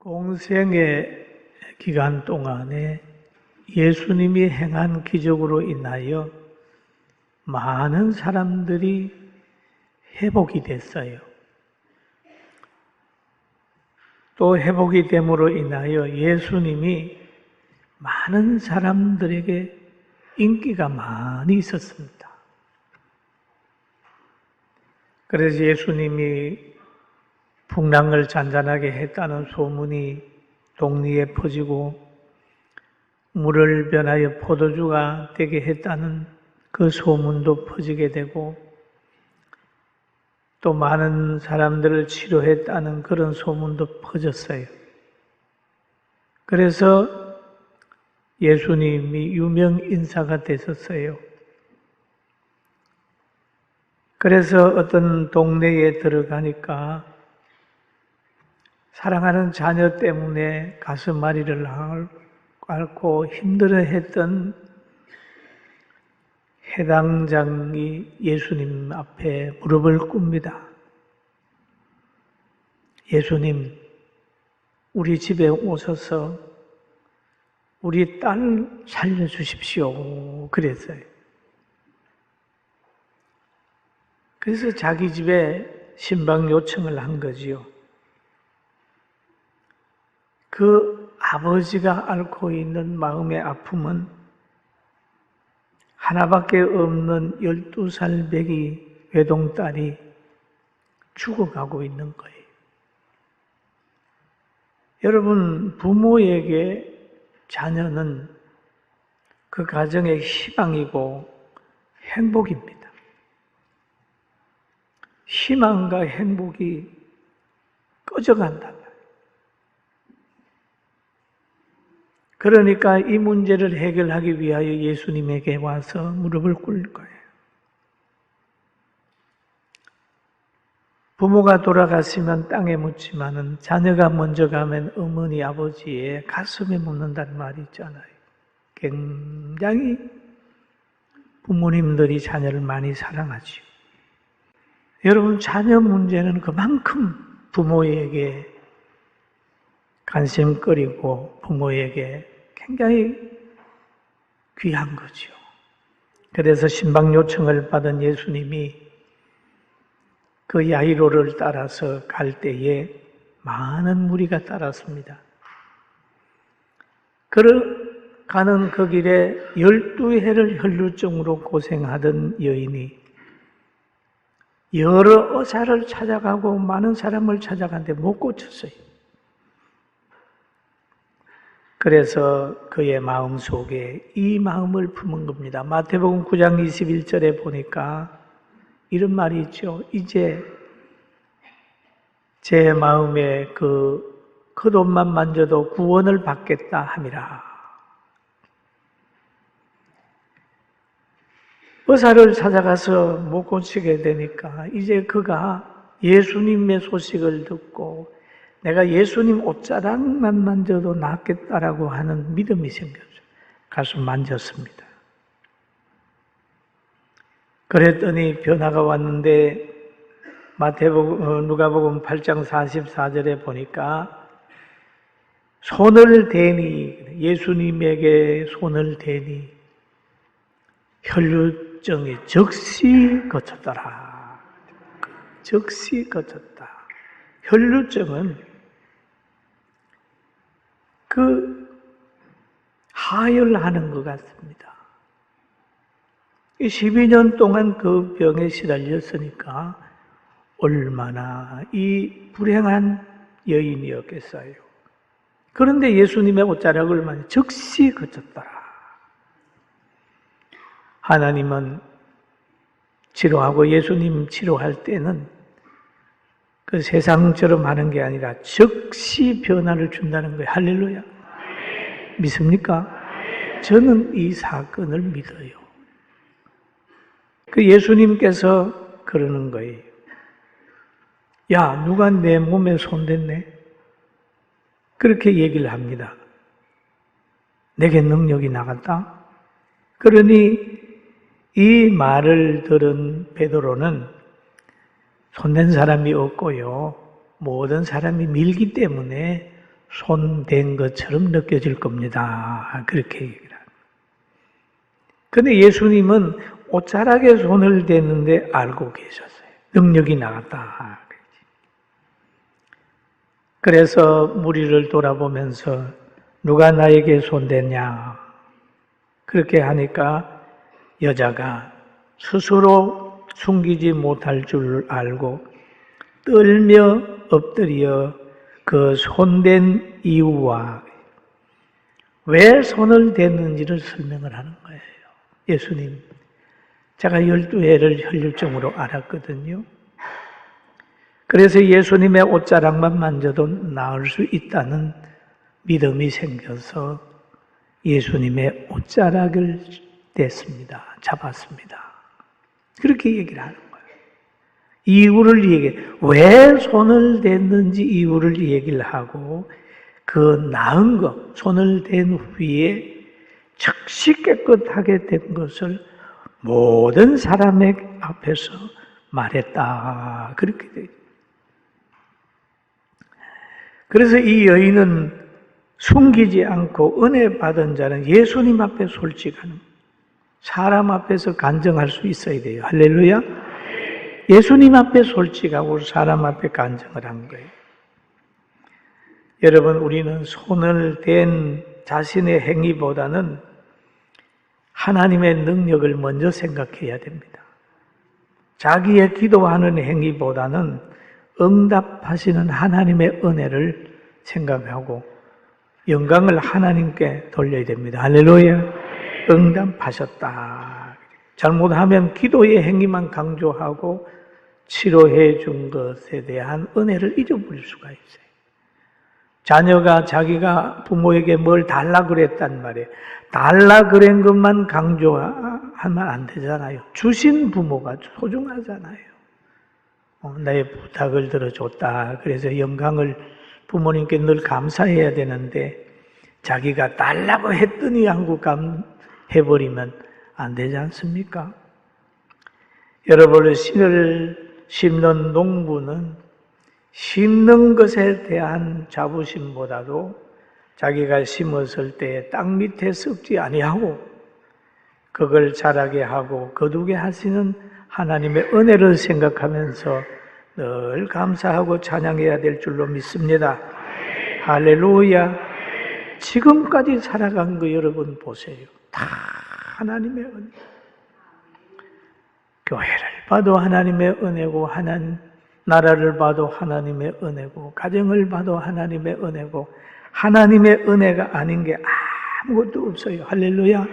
공생의 기간 동안에 예수님이 행한 기적으로 인하여 많은 사람들이 회복이 됐어요. 또 회복이 됨으로 인하여 예수님이 많은 사람들에게 인기가 많이 있었습니다. 그래서 예수님이 풍랑을 잔잔하게 했다는 소문이 동리에 퍼지고 물을 변하여 포도주가 되게 했다는 그 소문도 퍼지게 되고 또 많은 사람들을 치료했다는 그런 소문도 퍼졌어요. 그래서 예수님이 유명 인사가 됐었어요. 그래서 어떤 동네에 들어가니까 사랑하는 자녀 때문에 가슴앓이를 앓고 힘들어했던 해당장이 예수님 앞에 무릎을 꿇습니다. 예수님, 우리 집에 오셔서 우리 딸 살려주십시오. 그랬어요. 그래서 자기 집에 신방 요청을 한 거지요. 그 아버지가 앓고 있는 마음의 아픔은 하나밖에 없는 12살 배기 외동딸이 죽어가고 있는 거예요. 여러분, 부모에게 자녀는 그 가정의 희망이고 행복입니다. 희망과 행복이 꺼져간다. 그러니까 이 문제를 해결하기 위하여 예수님에게 와서 무릎을 꿇을 거예요. 부모가 돌아갔으면 땅에 묻지만은 자녀가 먼저 가면 어머니 아버지의 가슴에 묻는다는 말이 있잖아요. 굉장히 부모님들이 자녀를 많이 사랑하지요. 여러분, 자녀 문제는 그만큼 부모에게 관심거리고 부모에게 굉장히 귀한 거죠. 그래서 신방 요청을 받은 예수님이 그 야이로를 따라서 갈 때에 많은 무리가 따랐습니다. 가는 그 길에 12해를 혈루증으로 고생하던 여인이 여러 의사를 찾아가고 많은 사람을 찾아가는데 못 고쳤어요. 그래서 그의 마음속에 이 마음을 품은 겁니다. 마태복음 9장 21절에 보니까 이런 말이 있죠. 이제 제 마음에 그 겉옷만 만져도 구원을 받겠다 함이라. 의사를 찾아가서 못 고치게 되니까 이제 그가 예수님의 소식을 듣고 내가 예수님 옷자락만 만져도 낫겠다라고 하는 믿음이 생겼죠. 가서 만졌습니다. 그랬더니 변화가 왔는데 누가복음 8장 44절에 보니까 손을 대니 예수님에게 손을 대니 혈루증이 즉시 거쳤더라. 즉시 거쳤다. 혈루증은 하혈하는 것 같습니다. 12년 동안 그 병에 시달렸으니까 얼마나 이 불행한 여인이었겠어요. 그런데 예수님의 옷자락을 만져 즉시 거쳤더라. 하나님은 치료하고 예수님 치료할 때는 그 세상처럼 하는 게 아니라 즉시 변화를 준다는 거예요. 할렐루야. 믿습니까? 저는 이 사건을 믿어요. 그 예수님께서 그러는 거예요. 야, 누가 내 몸에 손댔네? 그렇게 얘기를 합니다. 내게 능력이 나갔다? 그러니 이 말을 들은 베드로는 손댄 사람이 없고요. 모든 사람이 밀기 때문에 손댄 것처럼 느껴질 겁니다. 그렇게 얘기를 합니다. 그런데 예수님은 옷자락에 손을 댔는데 알고 계셨어요. 능력이 나갔다. 그래서 무리를 돌아보면서 누가 나에게 손댔냐? 그렇게 하니까 여자가 스스로 숨기지 못할 줄 알고 떨며 엎드려 그 손댄 이유와 왜 손을 댔는지를 설명을 하는 거예요. 예수님, 제가 12해를 혈류증으로 앓았거든요. 그래서 예수님의 옷자락만 만져도 나을 수 있다는 믿음이 생겨서 예수님의 옷자락을 댔습니다. 잡았습니다. 그렇게 얘기를 하는 거예요. 이유를 얘기해. 왜 손을 댔는지 이유를 얘기를 하고 그 나은 것, 손을 댄 후에 즉시 깨끗하게 된 것을 모든 사람의 앞에서 말했다. 그렇게 돼요. 그래서 이 여인은 숨기지 않고 은혜 받은 자는 예수님 앞에 솔직한 사람 앞에서 간증할 수 있어야 돼요. 할렐루야. 예수님 앞에 솔직하고 사람 앞에 간증을 한 거예요. 여러분, 우리는 손을 댄 자신의 행위보다는 하나님의 능력을 먼저 생각해야 됩니다. 자기의 기도하는 행위보다는 응답하시는 하나님의 은혜를 생각하고 영광을 하나님께 돌려야 됩니다. 할렐루야. 응답하셨다. 잘못하면 기도의 행위만 강조하고 치료해 준 것에 대한 은혜를 잊어버릴 수가 있어요. 자녀가 자기가 부모에게 뭘 달라 그랬단 말이에요. 달라 그런 것만 강조하면 안 되잖아요. 주신 부모가 소중하잖아요. 나의 부탁을 들어줬다. 그래서 영광을 부모님께 늘 감사해야 되는데 자기가 달라고 했더니 하고 해버리면 안 되지 않습니까? 여러분, 씨를 심는 농부는 심는 것에 대한 자부심보다도 자기가 심었을 때 땅 밑에 썩지 아니하고 그걸 자라게 하고 거두게 하시는 하나님의 은혜를 생각하면서 늘 감사하고 찬양해야 될 줄로 믿습니다. 할렐루야. 지금까지 살아간 거 여러분 보세요. 다 하나님의 은혜. 교회를 봐도 하나님의 은혜고 나라를 봐도 하나님의 은혜고 가정을 봐도 하나님의 은혜고 하나님의 은혜가 아닌 게 아무것도 없어요. 할렐루야.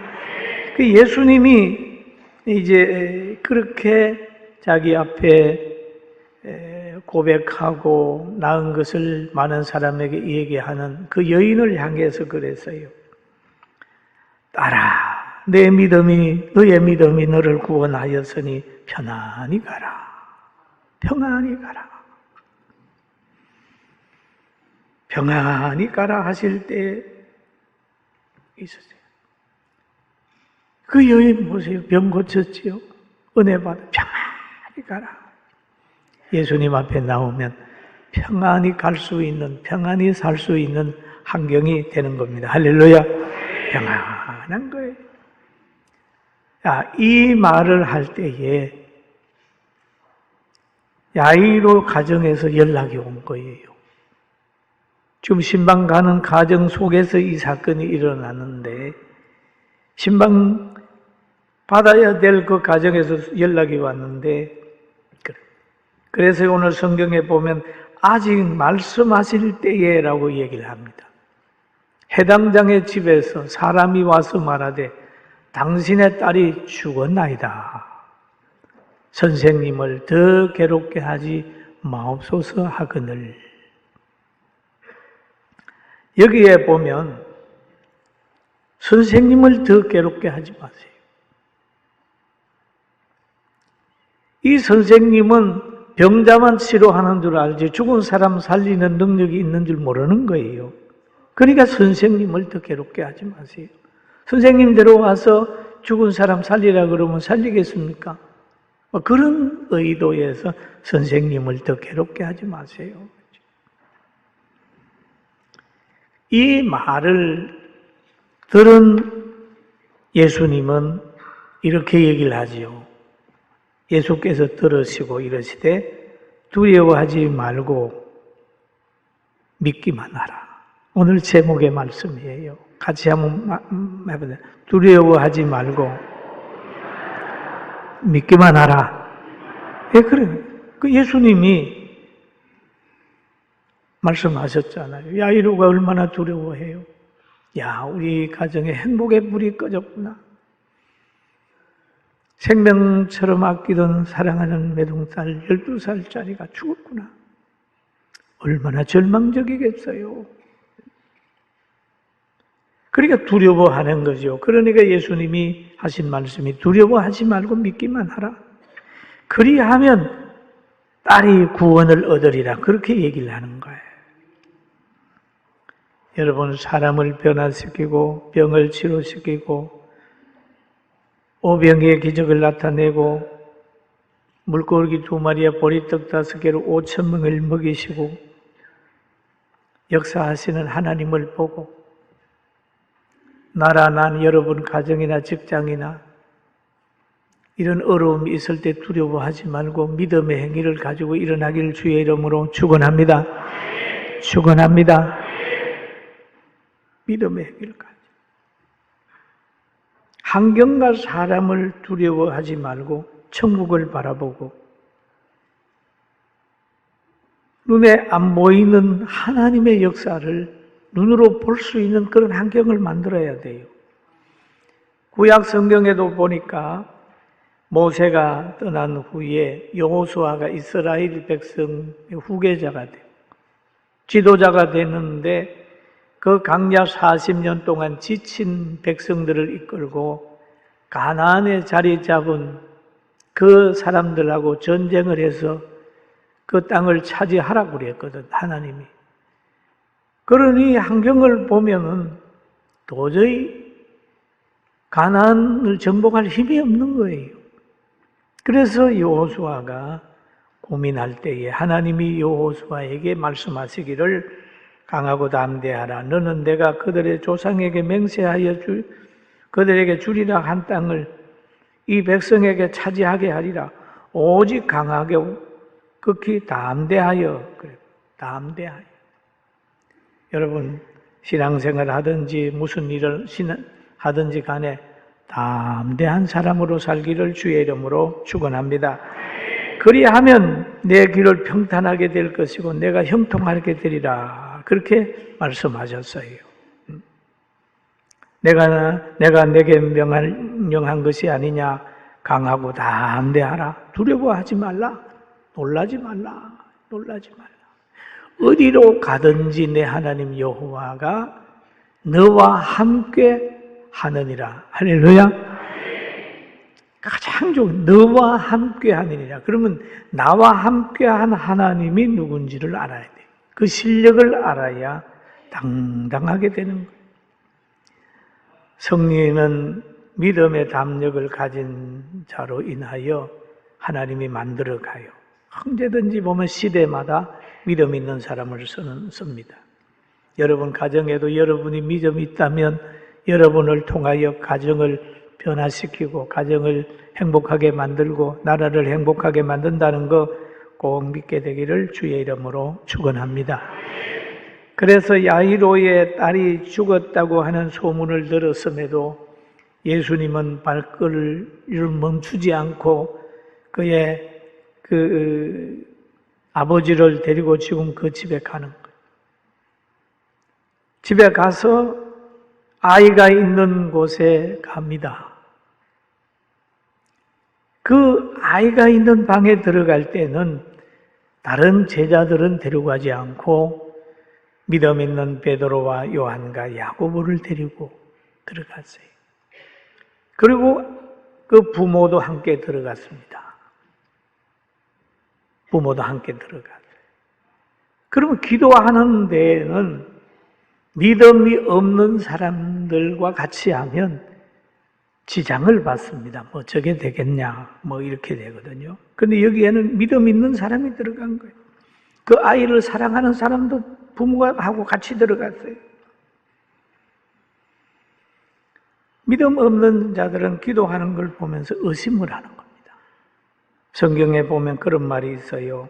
그 예수님이 이제 그렇게 자기 앞에 고백하고 낳은 것을 많은 사람에게 얘기하는 그 여인을 향해서 그랬어요. 딸아, 너의 믿음이 너를 구원하였으니 편안히 가라. 평안히 가라. 평안히 가라 하실 때 있었어요. 그 여인 보세요. 병 고쳤지요. 은혜 받아 평안히 가라. 예수님 앞에 나오면 평안히 갈 수 있는, 평안히 살 수 있는 환경이 되는 겁니다. 할렐루야. 평안한 거예요. 이 말을 할 때에 야이로 가정에서 연락이 온 거예요. 지금 신방 가는 가정 속에서 이 사건이 일어났는데 신방 받아야 될 그 가정에서 연락이 왔는데 그래서 오늘 성경에 보면 아직 말씀하실 때에라고 얘기를 합니다. 해당장의 집에서 사람이 와서 말하되 당신의 딸이 죽었나이다. 선생님을 더 괴롭게 하지 마옵소서 하거늘. 여기에 보면 선생님을 더 괴롭게 하지 마세요. 이 선생님은 병자만 치료하는 줄 알지 죽은 사람 살리는 능력이 있는 줄 모르는 거예요. 그러니까 선생님을 더 괴롭게 하지 마세요. 선생님 데려와서 죽은 사람 살리라 그러면 살리겠습니까? 그런 의도에서 선생님을 더 괴롭게 하지 마세요. 이 말을 들은 예수님은 이렇게 얘기를 하지요. 예수께서 들으시고 이러시되 두려워하지 말고 믿기만 하라. 오늘 제목의 말씀이에요. 같이 한번 해보세요. 두려워하지 말고 믿기만 하라. 예, 그래. 그 예수님이 말씀하셨잖아요. 야이로가 얼마나 두려워해요. 야, 우리 가정에 행복의 불이 꺼졌구나. 생명처럼 아끼던 사랑하는 외동딸 12살짜리가 죽었구나. 얼마나 절망적이겠어요. 그러니까 두려워하는 거죠. 그러니까 예수님이 하신 말씀이 두려워하지 말고 믿기만 하라. 그리하면 딸이 구원을 얻으리라. 그렇게 얘기를 하는 거예요. 여러분, 사람을 변화시키고 병을 치료시키고 오병이의 기적을 나타내고 물고기 2마리에 보리떡 5개로 5,000명을 먹이시고 역사하시는 하나님을 보고 난 여러분 가정이나 직장이나 이런 어려움이 있을 때 두려워하지 말고 믿음의 행위를 가지고 일어나기를 주의 이름으로 축원합니다. 축원합니다. 믿음의 행위를 가지고 환경과 사람을 두려워하지 말고 천국을 바라보고 눈에 안 보이는 하나님의 역사를 눈으로 볼 수 있는 그런 환경을 만들어야 돼요. 구약 성경에도 보니까 모세가 떠난 후에 여호수아가 이스라엘 백성의 후계자가 되고 지도자가 되는데 그 광야 40년 동안 지친 백성들을 이끌고 가나안에 자리 잡은 그 사람들하고 전쟁을 해서 그 땅을 차지하라고 그랬거든, 하나님이. 그러니 환경을 보면은 도저히 가나안을 정복할 힘이 없는 거예요. 그래서 여호수아가 고민할 때에 하나님이 여호수아에게 말씀하시기를 강하고 담대하라. 너는 내가 그들의 조상에게 맹세하여 그들에게 주리라 한 땅을 이 백성에게 차지하게 하리라. 오직 강하게 극히 담대하여. 그래, 담대하여. 여러분, 신앙생활 하든지 무슨 일을 하든지 간에 담대한 사람으로 살기를 주의 이름으로 축원합니다. 그리하면 내 길을 평탄하게 될 것이고 내가 형통하게 되리라. 그렇게 말씀하셨어요. 내가 내게 명한 것이 아니냐. 강하고 담대하라. 두려워하지 말라. 놀라지 말라. 놀라지 말라. 어디로 가든지 내 하나님 여호와가 너와 함께 하느니라. 할렐루야. 가장 좋은 너와 함께 하느니라. 그러면 나와 함께 한 하나님이 누군지를 알아야 돼. 그 실력을 알아야 당당하게 되는 거예요. 성리는 믿음의 담력을 가진 자로 인하여 하나님이 만들어 가요. 언제든지 보면 시대마다 믿음 있는 사람을 씁니다. 여러분 가정에도 여러분이 믿음이 있다면 여러분을 통하여 가정을 변화시키고 가정을 행복하게 만들고 나라를 행복하게 만든다는 거 꼭 믿게 되기를 주의 이름으로 축원합니다. 그래서 야이로의 딸이 죽었다고 하는 소문을 들었음에도 예수님은 발걸음을 멈추지 않고 그의 아버지를 데리고 지금 그 집에 가는 거예요. 집에 가서 아이가 있는 곳에 갑니다. 그 아이가 있는 방에 들어갈 때는 다른 제자들은 데려가지 않고 믿음 있는 베드로와 요한과 야고보를 데리고 들어갔어요. 그리고 그 부모도 함께 들어갔습니다. 부모도 함께 들어갔어요. 그러면 기도하는 데에는 믿음이 없는 사람들과 같이 하면 지장을 받습니다. 뭐 저게 되겠냐, 뭐 이렇게 되거든요. 근데 여기에는 믿음 있는 사람이 들어간 거예요. 그 아이를 사랑하는 사람도 부모가 하고 같이 들어갔어요. 믿음 없는 자들은 기도하는 걸 보면서 의심을 하는 겁니다. 성경에 보면 그런 말이 있어요.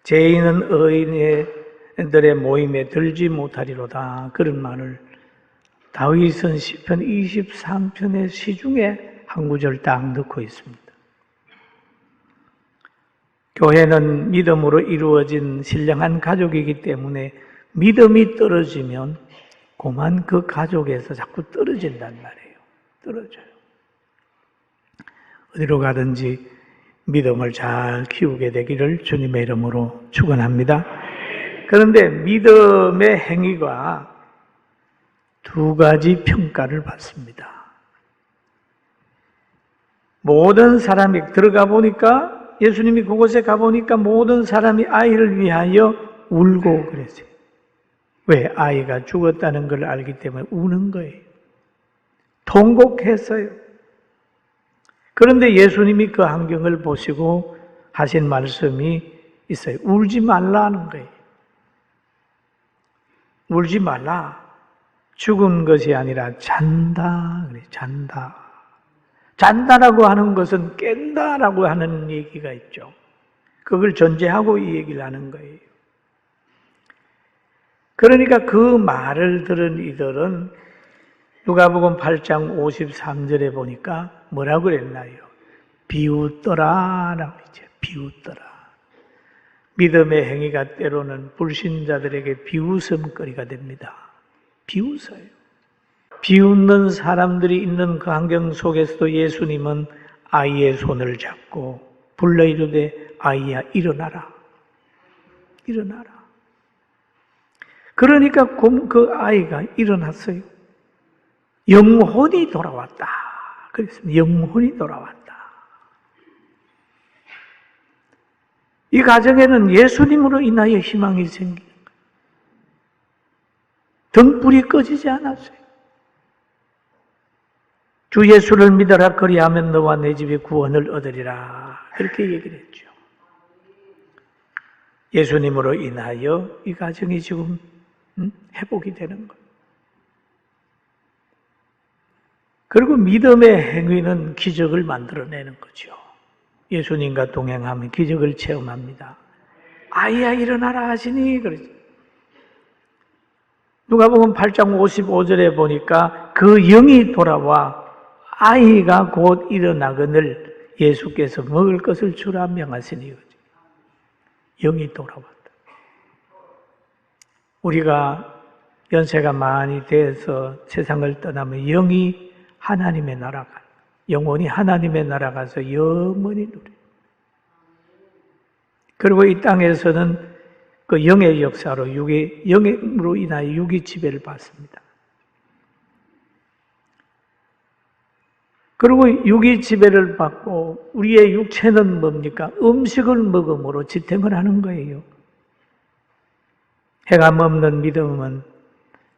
죄인은 의인들의 모임에 들지 못하리로다. 그런 말을 다윗은 시편 23편의 시 중에 한 구절 딱 넣고 있습니다. 교회는 믿음으로 이루어진 신령한 가족이기 때문에 믿음이 떨어지면 그만 그 가족에서 자꾸 떨어진단 말이에요. 떨어져요. 어디로 가든지 믿음을 잘 키우게 되기를 주님의 이름으로 축원합니다. 그런데 믿음의 행위가 두 가지 평가를 받습니다. 모든 사람이 들어가 보니까 예수님이 그곳에 가보니까 모든 사람이 아이를 위하여 울고 그랬어요. 왜? 아이가 죽었다는 걸 알기 때문에 우는 거예요. 통곡했어요. 그런데 예수님이 그 환경을 보시고 하신 말씀이 있어요. 울지 말라는 거예요. 울지 말라. 죽은 것이 아니라 잔다. 그래, 잔다. 잔다라고 하는 것은 깬다라고 하는 얘기가 있죠. 그걸 전제하고 이 얘기를 하는 거예요. 그러니까 그 말을 들은 이들은 누가복음 8장 53절에 보니까 뭐라고 그랬나요? 비웃더라라고 했죠. 비웃더라. 믿음의 행위가 때로는 불신자들에게 비웃음거리가 됩니다. 비웃어요. 비웃는 사람들이 있는 그 환경 속에서도 예수님은 아이의 손을 잡고 불러 이르되 아이야 일어나라. 일어나라. 그러니까 그 아이가 일어났어요. 영혼이 돌아왔다. 그랬습니다. 영혼이 돌아왔다. 이 가정에는 예수님으로 인하여 희망이 생기는 거예요. 등불이 꺼지지 않았어요. 주 예수를 믿어라. 그리하면 너와 내 집에 구원을 얻으리라. 그렇게 얘기를 했죠. 예수님으로 인하여 이 가정이 지금 회복이 되는 거예요. 그리고 믿음의 행위는 기적을 만들어내는 거죠. 예수님과 동행하면 기적을 체험합니다. 아이야 일어나라 하시니 그러죠. 누가복음 8장 55절에 보니까 그 영이 돌아와 아이가 곧 일어나거늘 예수께서 먹을 것을 주라 명하시니 영이 돌아왔다. 우리가 연세가 많이 돼서 세상을 떠나면 영이 하나님의 나라가, 영혼이 하나님의 나라 가서 영원히 누려요. 그리고 이 땅에서는 그 영의 역사로 영으로 인하여 육이 지배를 받습니다. 그리고 육이 지배를 받고 우리의 육체는 뭡니까? 음식을 먹음으로 지탱을 하는 거예요. 행함 없는 믿음은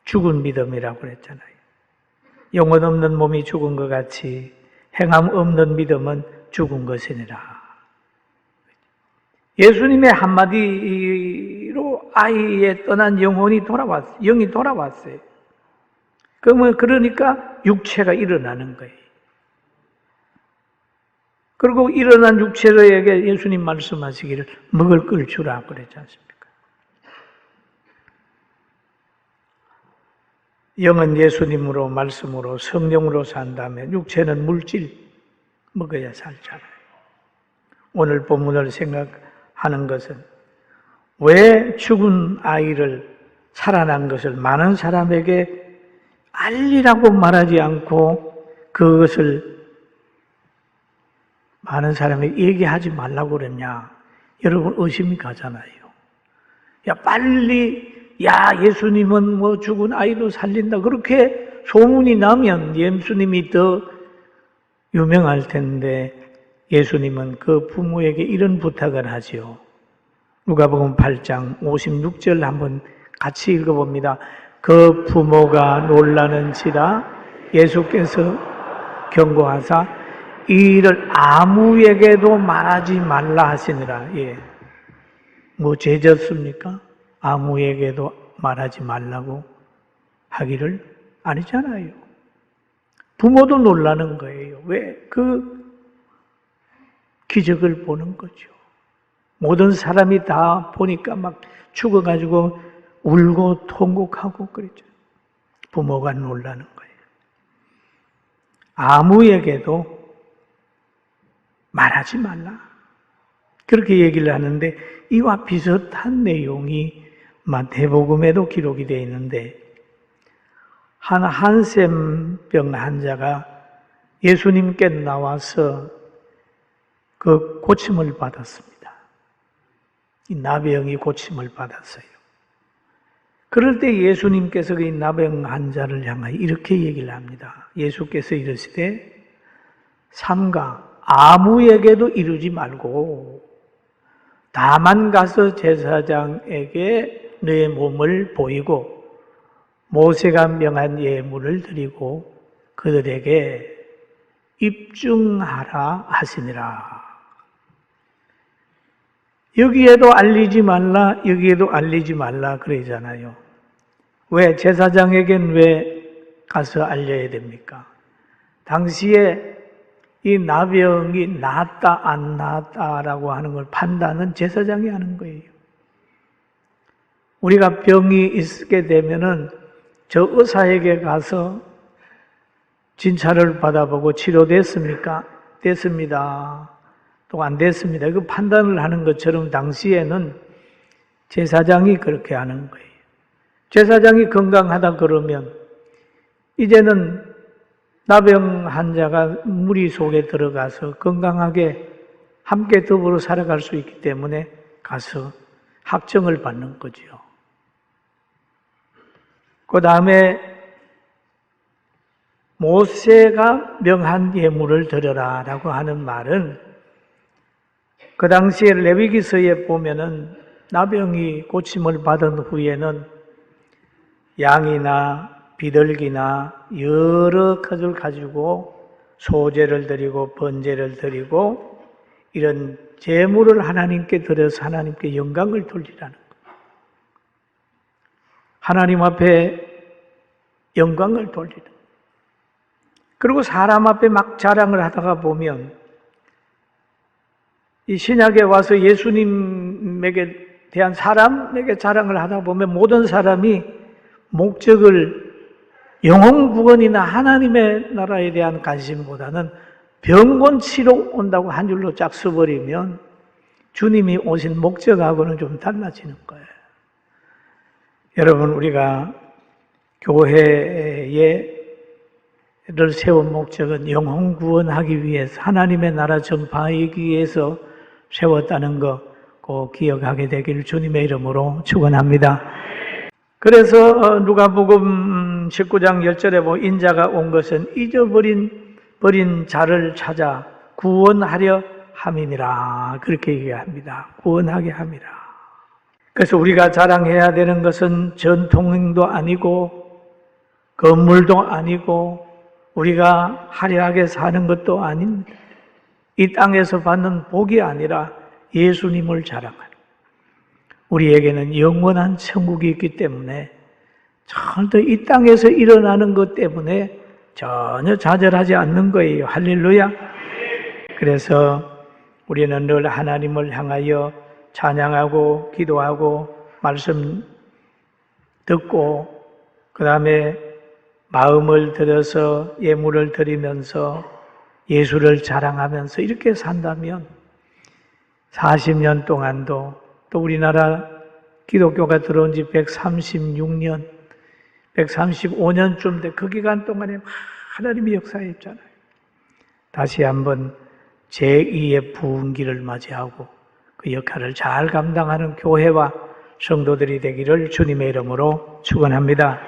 죽은 믿음이라고 그랬잖아요. 영혼 없는 몸이 죽은 것 같이 행함 없는 믿음은 죽은 것이니라. 예수님의 한마디로 아이의 떠난 영혼이 돌아왔어요. 영이 돌아왔어요. 그러니까 육체가 일어나는 거예요. 그리고 일어난 육체로에게 예수님 말씀하시기를 먹을 걸 주라 그랬지 않습니까? 영은 예수님으로 말씀으로 성령으로 산다면 육체는 물질 먹어야 살잖아요. 오늘 본문을 생각하는 것은 왜 죽은 아이를 살아난 것을 많은 사람에게 알리라고 말하지 않고 그것을 많은 사람에게 얘기하지 말라고 그랬냐? 여러분 의심이 가잖아요. 야 빨리 예수님은 뭐 죽은 아이도 살린다. 그렇게 소문이 나면 예수님이 더 유명할 텐데 예수님은 그 부모에게 이런 부탁을 하지요. 누가복음 8장 56절 한번 같이 읽어봅니다. 그 부모가 놀라는지라 예수께서 경고하사 이 일을 아무에게도 말하지 말라 하시니라. 예. 뭐 죄졌습니까? 아무에게도 말하지 말라고 하기를 아니잖아요. 부모도 놀라는 거예요. 왜? 그 기적을 보는 거죠. 모든 사람이 다 보니까 막 죽어가지고 울고 통곡하고 그랬죠. 부모가 놀라는 거예요. 아무에게도 말하지 말라. 그렇게 얘기를 하는데 이와 비슷한 내용이 마태복음에도 기록이 되어 있는데 한 한센병 환자가 예수님께 나와서 그 고침을 받았습니다. 이 나병이 고침을 받았어요. 그럴 때 예수님께서 그 나병 환자를 향하여 이렇게 얘기를 합니다. 예수께서 이르시되 삼가 아무에게도 이루지 말고 다만 가서 제사장에게 너의 몸을 보이고 모세가 명한 예물을 드리고 그들에게 입증하라 하시니라. 여기에도 알리지 말라, 여기에도 알리지 말라 그러잖아요. 왜? 제사장에겐 왜 가서 알려야 됩니까? 당시에 이 나병이 나았다 안 나았다라고 하는 걸 판단은 제사장이 하는 거예요. 우리가 병이 있게 되면은 저 의사에게 가서 진찰을 받아보고 치료됐습니까? 됐습니다. 또 안 됐습니다. 그 판단을 하는 것처럼 당시에는 제사장이 그렇게 하는 거예요. 제사장이 건강하다 그러면 이제는 나병 환자가 무리 속에 들어가서 건강하게 함께 더불어 살아갈 수 있기 때문에 가서 확정을 받는 거죠. 그 다음에 모세가 명한 예물을 드려라 라고 하는 말은 그 당시에 레위기서에 보면은 나병이 고침을 받은 후에는 양이나 비둘기나 여러 것을 가지고 소제를 드리고 번제를 드리고 이런 제물을 하나님께 드려서 하나님께 영광을 돌리라는 거예요. 하나님 앞에 영광을 돌리는 거예요. 그리고 사람 앞에 막 자랑을 하다가 보면 이 신약에 와서 예수님에게 대한 사람에게 자랑을 하다 보면 모든 사람이 목적을 영혼 구원이나 하나님의 나라에 대한 관심보다는 병곤 치료 온다고 한 줄로 쫙 써버리면 주님이 오신 목적하고는 좀 달라지는 거예요. 여러분, 우리가 교회를 세운 목적은 영혼 구원하기 위해서 하나님의 나라 전파하기 위해서 세웠다는 거 꼭 기억하게 되기를 주님의 이름으로 축원합니다. 그래서 누가복음 19장 10절에 보면 인자가 온 것은 버린 자를 찾아 구원하려 함이니라 그렇게 얘기합니다. 구원하게 함이라. 그래서 우리가 자랑해야 되는 것은 전통도 아니고 건물도 아니고 우리가 화려하게 사는 것도 아닙니다. 이 땅에서 받는 복이 아니라 예수님을 자랑하는 우리에게는 영원한 천국이 있기 때문에 절대 이 땅에서 일어나는 것 때문에 전혀 좌절하지 않는 거예요. 할렐루야. 그래서 우리는 늘 하나님을 향하여 찬양하고 기도하고 말씀 듣고 그 다음에 마음을 들여서 예물을 드리면서 예수를 자랑하면서 이렇게 산다면 40년 동안도 또 우리나라 기독교가 들어온 지 136년, 135년쯤 돼 그 기간 동안에 하나님이 역사했잖아요. 다시 한번 제2의 부흥기를 맞이하고 그 역할을 잘 감당하는 교회와 성도들이 되기를 주님의 이름으로 축원합니다.